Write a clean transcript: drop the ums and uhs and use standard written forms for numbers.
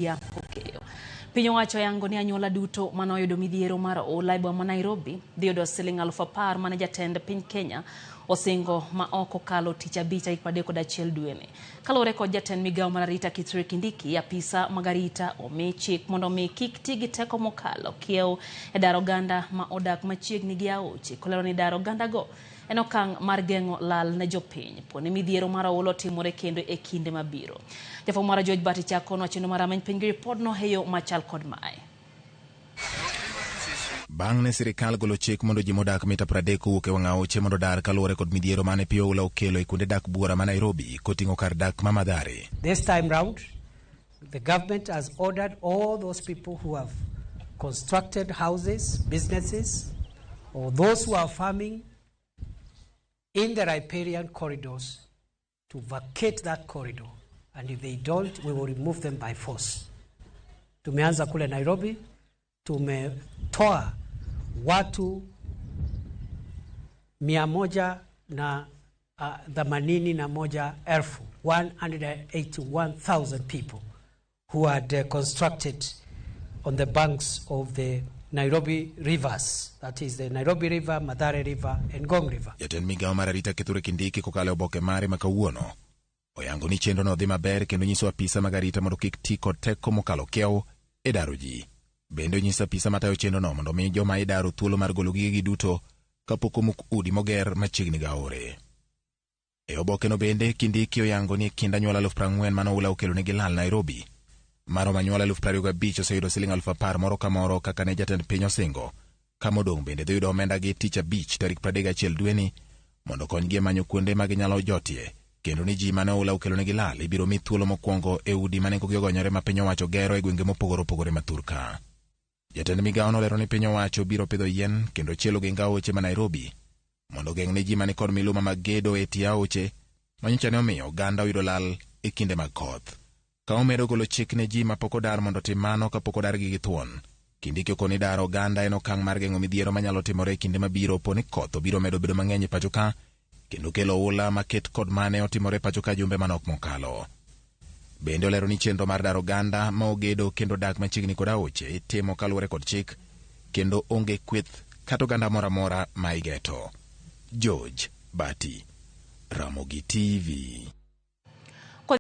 ya Pokeo. Pinyo wacho yango ni anyuola duto manoyudo midhiero mar olaibo ma Nairobi dhiyudo siling 10,000 mane jatend piny Kenya osingo ma oko kalo tich abich 31 dwene. Kalore kod jatend migawo mar arita Kithure Kindiki, apisa mag arita omi chik mondo mi kik ti gi teko mokalo kiew e dar oganda ma odak machiegni gi aoche. Kolero ni dar oganda go en okang' mar geng'o lal ne jopiny poni midhiero mar oula timore kendo e kinde mabiro. Jafwambo mara George Bati chako wachendo mara many piny report no heyo machal kod mae. Bang' ne sirikal golo chik mondo ji modak mita 30 kowuok e wang' aoche mondo dar kaluwore kod midhiero mane pi oula okelo e kuonde dak buora ma Nairobi koting'o kar dak ma Mathare. This time round, the government has ordered all those people who have constructed houses, businesses, or those who are farming in the riparian corridors to vacate that corridor, and if they don't, we will remove them by force. Tumeanza kule Nairobi, tumetoa watu 181,000 people who had constructed on the banks of the Nairobi rivers, that is the Nairobi River, Mathare River, and Ngong River. Jatend migawo mar arita Kithure Kindiki kokalo oboke mare ma kawuono oyango ni chenro no dhi maber kendo nyiso apisa mag arita mondo kik ti kod teko mokalo kiew e daro ji. Bende onyiso apisa matayo chenro no mondo mi joma idaro thuolo mar golo gigegi duto kapok omuk udi moger machiegni gi aore. E oboke no bende Kindiki oyango ni kind anyuola 40,000 mano oula okelo negi lal Nairobi. Maro manyuola 25,000 oseyudo siling 10,000 moro ka moro kaka ne jatend piny osingo. Kamodong' bende dhi yudo omenda gi tich abich tarik 31 dweni mondo konygi e manyo kuonde ma ginyalo jotie, kendo ni ji mane oula okelo negi lal ibiro mi thuolo mokwongo e udi mane nengogi ogonyore ma piny owacho gero e gwenge mopogore opogore ma Thurka. Jatend migawo nolero ni piny owacho biro pidho yien kendo chielo gi aoche ma Nairobi mondo geng' ne ji mane kod miluma mag gedo e tie aoche manyicha ne omiyo oganda oyudo lal e kinde mag koth. Ka omedo golo chik ne ji mapok odar mondo tim mano kapok odar gi githuon, Kindiki okoni dar oganda en okang' mar geng'o midhiero manyalo timore e kinde mabiro poni koth obiro medo bedo mang'eny e pacho ka kendo kelo oula maket kod mane otimore pacho ka jumbe manok mokalo. Bende olero ni chenro mar dar oganda ma ogedo kendo dak machiegni kod aoche itimo kaluwore kod chik kendo onge kweth kata oganda mora mora ma igeto. George Bati, Ramogi TV.